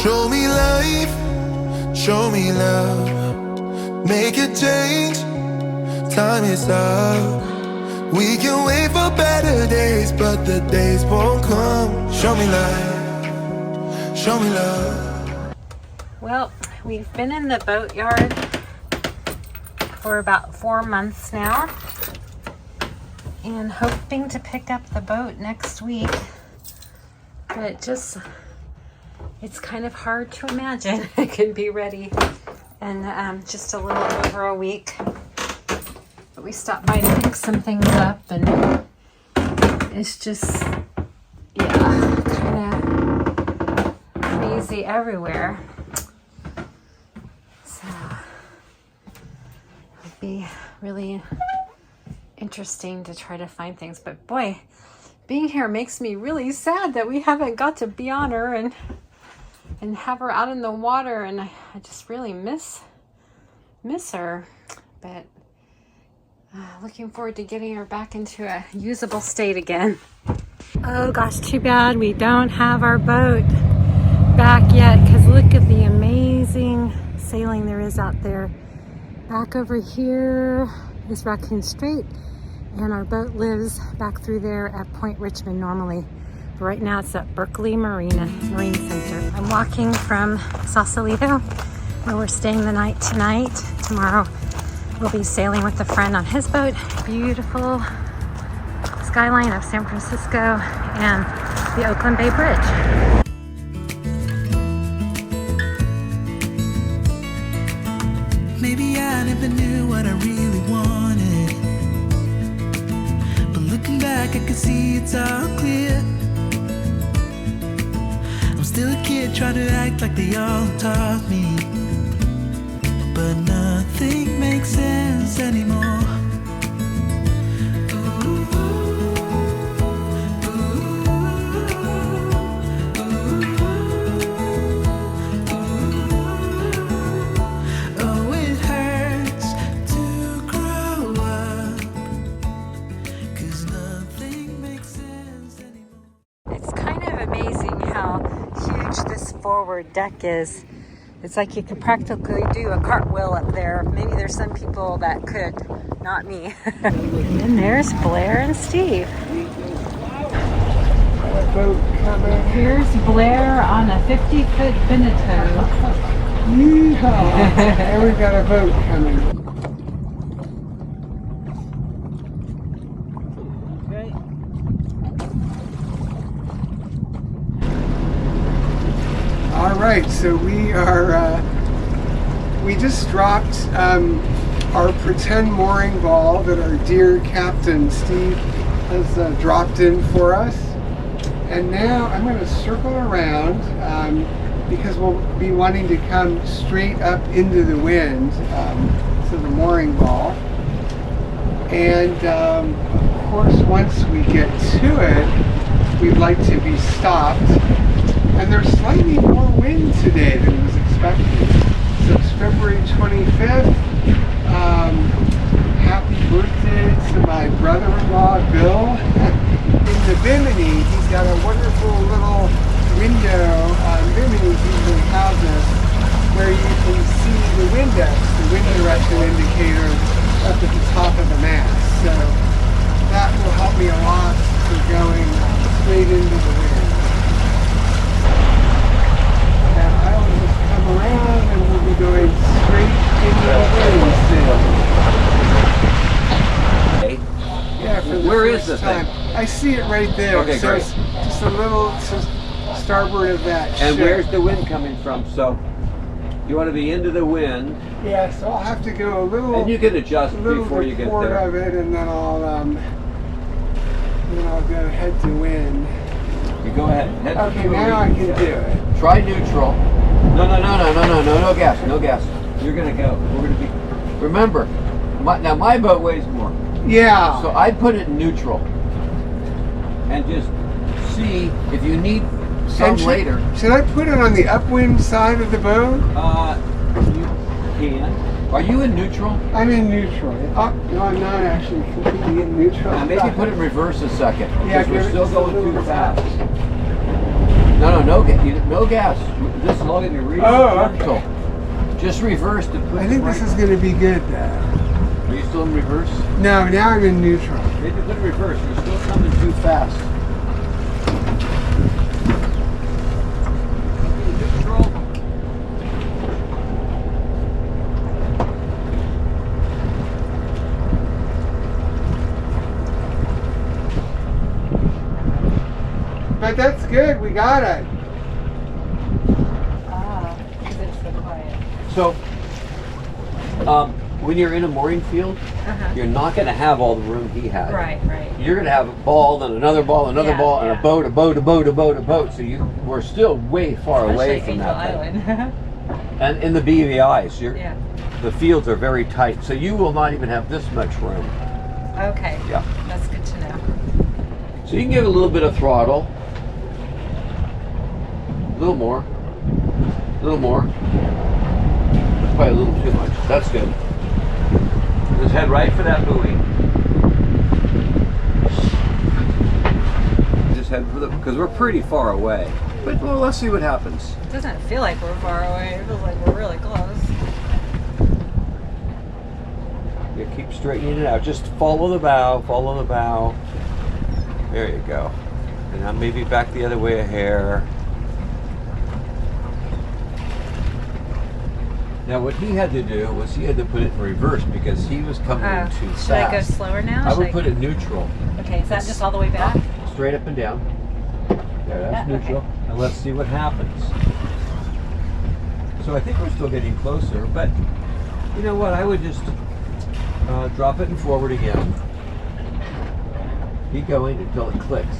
Show me life, show me love. Make a change, time is up. We can wait for better days, but the days won't come. Show me life, show me love. Well, we've been in the boatyard for about 4 months now and hoping to pick up the boat next week, but it's kind of hard to imagine it can be ready in just a little over a week. But we stopped by to pick some things up, and it's just, yeah, kind of crazy everywhere. So it'd be really interesting to try to find things. But boy, being here makes me really sad that we haven't got to be on her and have her out in the water, and I just really miss her. But looking forward to getting her back into a usable state again. Oh gosh, too bad we don't have our boat back yet, because look at the amazing sailing there is out there. Back over here is Raccoon Strait, and our boat lives back through there at Point Richmond normally. But right now it's at Berkeley Marine Center. I'm walking from Sausalito, where we're staying the night tonight. Tomorrow we'll be sailing with a friend on his boat. Beautiful skyline of San Francisco and the Oakland Bay Bridge. Maybe I never knew what I really wanted, but looking back I can see it's all clear. I'm still a kid trying to act like they all taught me, but nothing makes sense anymore. Forward deck is. It's like you could practically do a cartwheel up there. Maybe there's some people that could, not me. And there's Blair and Steve. Here's Blair on a 50-foot Beneteau. Yeehaw! And we've got a boat coming. All right, so we just dropped our pretend mooring ball that our dear captain Steve has dropped in for us, and now I'm going to circle around because we'll be wanting to come straight up into the wind to the mooring ball, and of course once we get to it we'd like to be stopped. And there's slightly more wind today than was expected. So it's February 25th. Happy birthday to my brother-in-law, Bill. In the Bimini, he's got a wonderful little window. Bimini usually has this, where you can see the Windex, the wind direction indicator, up at the top of the mast. So that will help me a lot for going straight into the wind. Around, and we'll be going straight into the wind still. Okay. Yeah, for the Where first is this time. thing? I see it right there. Okay, so great. It's just a little starboard of that And ship. where's the wind coming from? So you want to be into the wind. Yeah, so I'll have to go a little. And you can adjust little before you get report there. of it, and then I'll go head to wind. You go ahead. Head Okay, to now I can do it. Try neutral. No gas, no gas. You're gonna go. We're gonna be. Remember, my boat weighs more. Yeah. So I put it in neutral, and just see if you need some later. Should I put it on the upwind side of the boat? You can. Are you in neutral? I'm in neutral. Oh, no, I'm not actually completely in neutral. Maybe put it in reverse a second, Yeah, because we're still going too fast. No gas. This is all going to be really gentle. Just reverse to put I think this is going to be good, Are you still in reverse? No, now I'm in neutral. Maybe put it in reverse. You're still coming too fast. Neutral. But that's good. We got it. Because it's so quiet. So, when you're in a mooring field, you're not going to have all the room he had. Right. You're going to have a ball, then another ball, another Yeah, ball, and yeah. a boat, a boat, a boat, a boat, a boat. So we're still way far away from Angel that thing. Island. And in the BVIs, Yeah. the fields are very tight, so you will not even have this much room. Okay. Yeah. That's good to know. So you can give it a little bit of throttle. A little more. A little more. That's probably a little too much. That's good. Just head right for that buoy. Just head for because we're pretty far away. But well, let's see what happens. It doesn't feel like we're far away. It feels like we're really close. You keep straightening it out. Just follow the bow. Follow the bow. There you go. And now maybe back the other way a hair. Now what he had to do was he had to put it in reverse because he was coming too fast. Should I go slower now? I would put it neutral. Okay, is that just all the way back? Straight up and down. There, that's neutral. Okay. And let's see what happens. So I think we're still getting closer, but you know what? I would just drop it and forward again. Keep going until it clicks.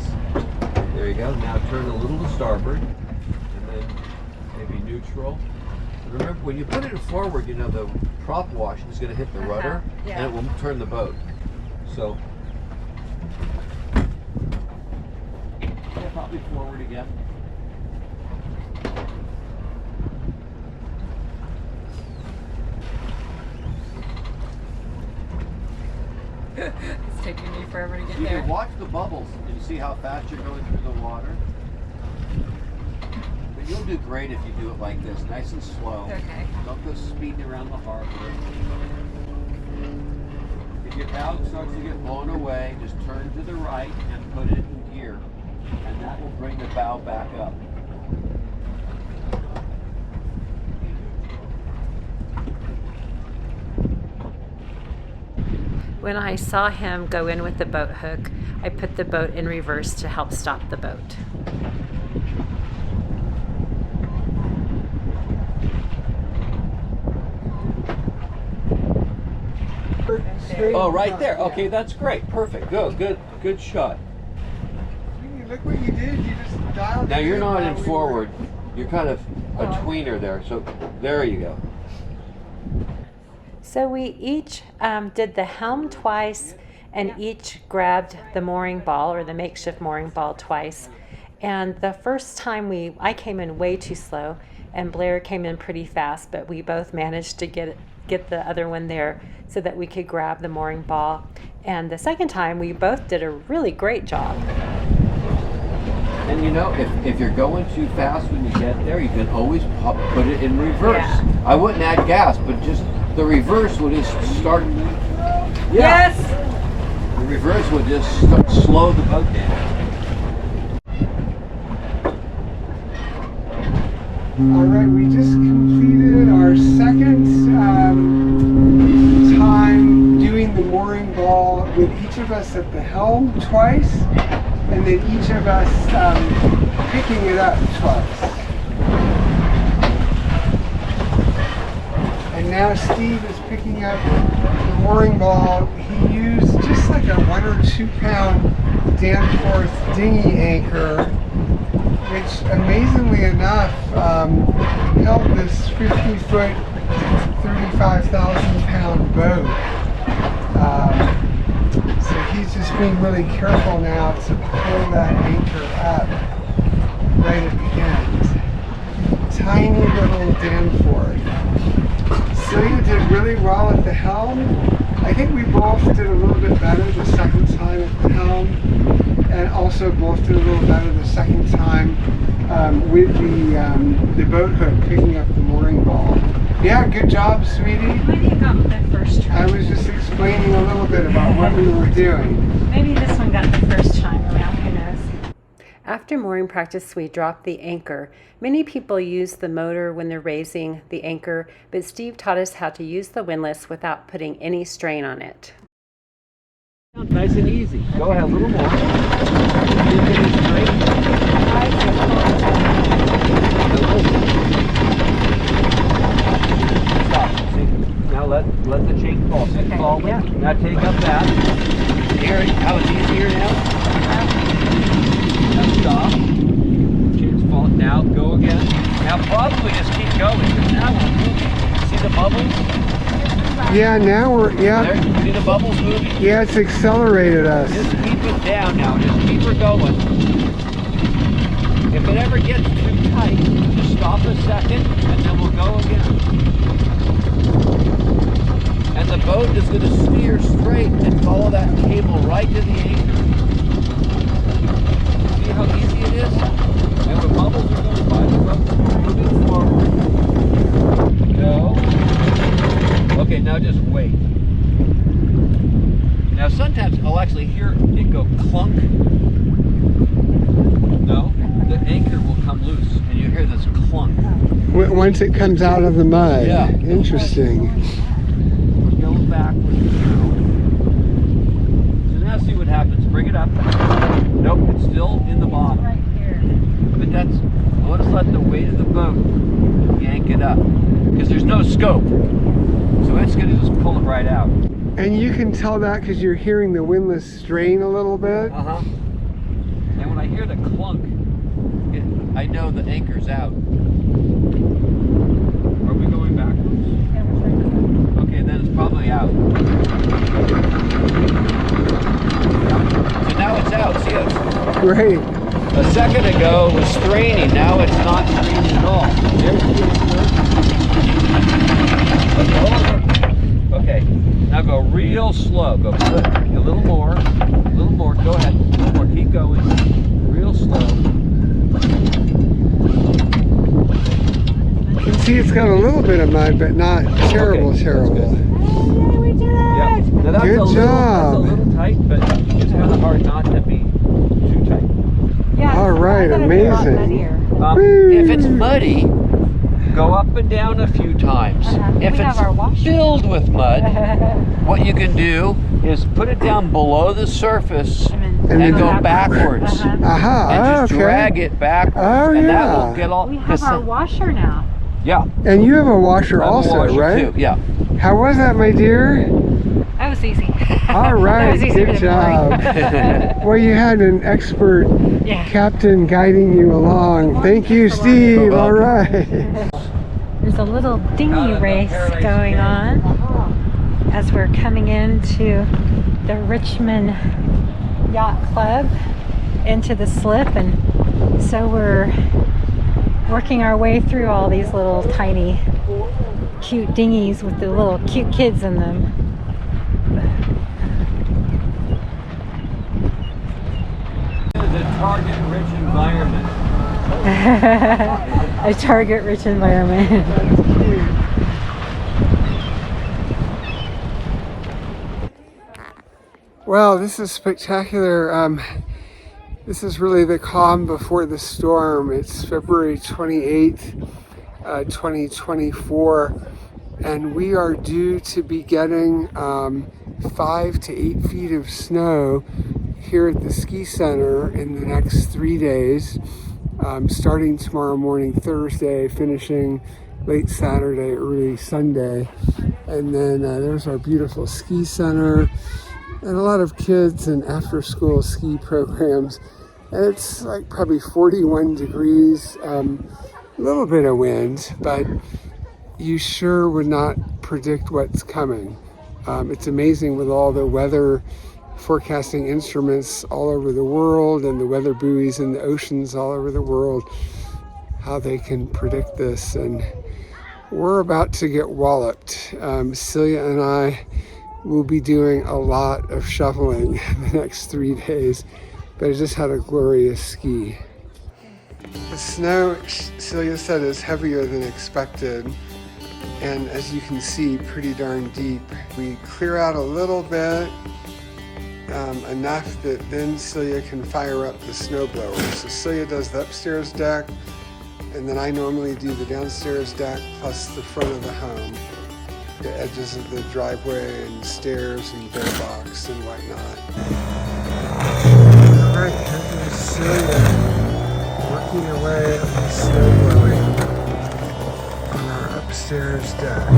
There you go. Now turn a little to starboard, and then maybe neutral. Remember, when you put it forward, you know, the prop wash is going to hit the rudder, yeah. and it will turn the boat. So, probably forward again. It's taking me forever to get You there. can watch the bubbles and see how fast you're going through the water. But you'll do great if you do it like this, nice and slow. Okay. Don't go speeding around the harbor. If your bow starts to get blown away, just turn to the right and put it in gear. And that will bring the bow back up. When I saw him go in with the boat hook, I put the boat in reverse to help stop the boat. Oh, right there. Okay, that's great. Perfect. Good shot. Look what you did. You just dialed. Now it you're not while in we forward. You're kind of a tweener there. So there you go. So we each did the helm twice and each grabbed the mooring ball or the makeshift mooring ball twice. And the first time I came in way too slow and Blair came in pretty fast, but we both managed to get the other one there so that we could grab the mooring ball. And the second time we both did a really great job. And you know, if you're going too fast when you get there, you can always put it in reverse. Yeah. I wouldn't add gas, but just the reverse would just start. Yeah. Yes! The reverse would just slow the boat down. All right, we just completed our second time doing the mooring ball with each of us at the helm twice, and then each of us picking it up twice. And now Steve is picking up the mooring ball. He used just like a 1 or 2 pound Danforth dinghy anchor, which amazingly enough held this 50-foot, 35,000 pound boat. So he's just being really careful now to pull that anchor up right at the end. Tiny little Danforth. Celia did really well at the helm. I I think we both did a little bit better the second time at the helm, and also both did a little better the second time with the boat hook picking up the mooring ball. Yeah, good job, sweetie. Maybe you got the first try. I was just explaining a little bit about what we were doing. Maybe this one got the first time around, who knows. After mooring practice, we dropped the anchor. Many people use the motor when they're raising the anchor, but Steve taught us how to use the windlass without putting any strain on it. Nice and easy. Go ahead, a little more. Keep it straight. Stop. See? Now let the chain fall. See it fall? Yeah. Now take up that. Here, how it's easier now? Now stop. Chain's falling. Now go again. Now probably just keep going, because now we're moving. See the bubbles? Yeah, now we're, There, see the bubbles moving? yeah, it's accelerated us. Just keep it down now. Just keep her going. If it ever gets too tight, just stop a second and then we'll go again. And the boat is going to steer straight and follow that cable right to the anchor. See how easy it is? And when bubbles are going by, the boat's moving forward. Go. Okay, now just wait. Now sometimes I'll actually hear it go clunk. No, the anchor will come loose and you hear this clunk. Once it comes out of the mud. Yeah. Interesting. We're going backwards now. So now see what happens. Bring it up. Nope, it's still in the bottom. Right here. But that's, let's let the weight of the boat yank it up. Because there's no scope. So it's going to just pull it right out. And you can tell that because you're hearing the windlass strain a little bit. Uh-huh. And when I hear the clunk, I know the anchor's out. Are we going backwards? Okay, then it's probably out. So now it's out. See, it's, Great. a second ago it was straining. Now it's not straining at all. Okay, now go real slow. Go a little more. A little more. Go ahead. A little more. Keep going. Real slow. You can see it's got a little bit of mud, but not terrible, Okay, terrible. Hey, we did it! Yeah. Now that's Good a job. little tight, but it's kind of hard not to be too tight. Yeah, All right, I thought it'd be a lot amazing. muddier. If it's muddy, go up and down a few times. If We have it's our washer. filled with mud, what you can do is put it down below the surface And and then go backwards. Aha, And just okay. drag it backwards. Oh, and that yeah. will get all. We have our washer now. Yeah. And you have a washer I have a also, washer right? Too. Yeah. How was that, my dear? That was easy. All right, That was easier good than mooring. job. Well, you had an expert Yeah. captain guiding you along. Thank you, Steve. All right. There's a little Out dinghy of the race Paradise going Pier. on as we're coming into the Richmond Yacht Club into the slip, and so we're working our way through all these little tiny cute dinghies with the little cute kids in them. It's a target-rich environment. A target-rich environment. Well, this is spectacular. This is really the calm before the storm. It's February 28th, 2024, and we are due to be getting 5 to 8 feet of snow here at the ski center in the next 3 days, starting tomorrow morning, Thursday, finishing late Saturday, early Sunday. And then there's our beautiful ski center and a lot of kids and after school ski programs. And it's like probably 41 degrees, a little bit of wind, but you sure would not predict what's coming. It's amazing with all the weather forecasting instruments all over the world and the weather buoys in the oceans all over the world, how they can predict this. And we're about to get walloped. Celia and I we'll be doing a lot of shoveling the next 3 days, but I just had a glorious ski. The snow, Celia said, is heavier than expected, and as you can see, pretty darn deep. We clear out a little bit, enough that then Celia can fire up the snowblower. So Celia does the upstairs deck, and then I normally do the downstairs deck plus the front of the home, the edges of the driveway and stairs and door box and whatnot. All right, here's Celia working away at the snow blowing on our upstairs deck.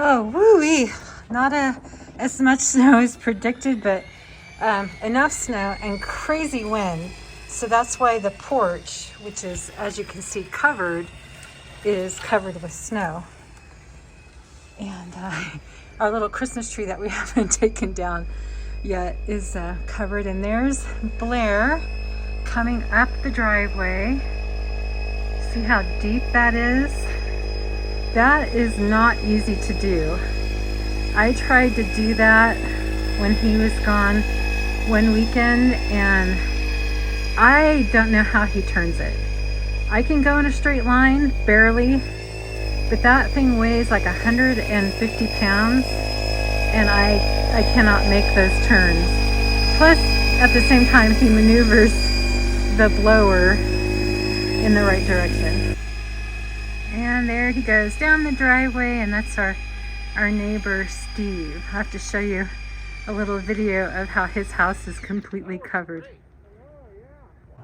Oh, woo-wee. Not as much snow as predicted, but enough snow and crazy wind. So that's why the porch, which is, as you can see, covered, is covered with snow. And our little Christmas tree that we haven't taken down yet is covered. And there's Blair coming up the driveway. See how deep that is? That is not easy to do. I tried to do that when he was gone one weekend, and I don't know how he turns it. I can go in a straight line, barely, but that thing weighs like 150 pounds, and I cannot make those turns. Plus, at the same time, he maneuvers the blower in the right direction. And there he goes down the driveway, and that's our neighbor Steve. I have to show you a little video of how his house is completely covered.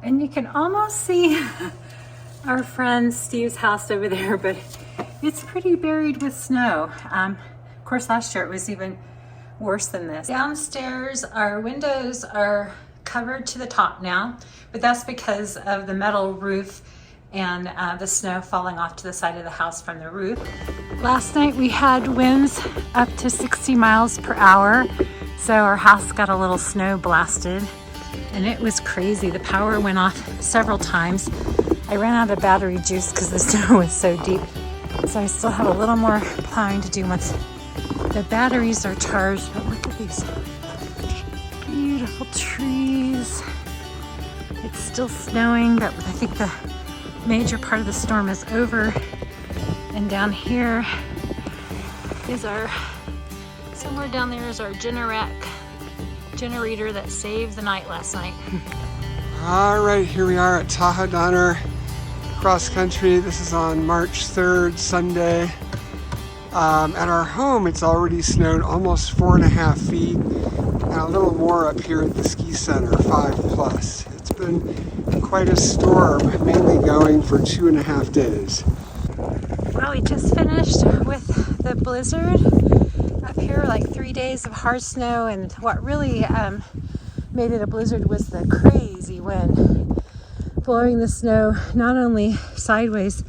And you can almost see our friend Steve's house over there, but it's pretty buried with snow. Of course, last year it was even worse than this. Downstairs, our windows are covered to the top now, but that's because of the metal roof and the snow falling off to the side of the house from the roof. Last night we had winds up to 60 miles per hour, so our house got a little snow blasted, and it was crazy. The power went off several times. I ran out of battery juice because the snow was so deep, so I still have a little more plowing to do once the batteries are charged. But look at these beautiful trees. It's still snowing, but I think the major part of the storm is over. And down here is somewhere down there is our generator that saved the night last night. All right, here we are at Tahoe Donner cross country. This is on March 3rd, Sunday. At our home, it's already snowed almost 4.5 feet, and a little more up here at the ski center, 5+. It's been quite a storm, mainly going for 2.5 days. Well, we just finished with the blizzard up here, like 3 days of hard snow, and what really made it a blizzard was the crazy wind blowing the snow not only sideways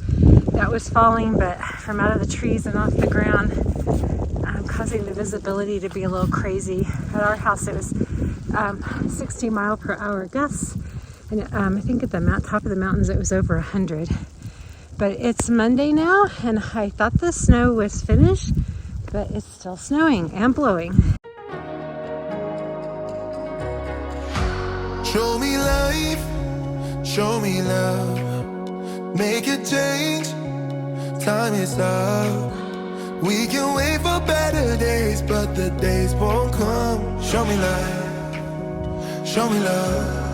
that was falling, but from out of the trees and off the ground, causing the visibility to be a little crazy. At our house it was 60 mile per hour gusts, and I think at the top of the mountains it was over 100. But it's Monday now, and I thought the snow was finished, but it's still snowing and blowing. Show me life, show me love, make a change, time is up. We can wait for better days, but the days won't come. Show me life, show me love.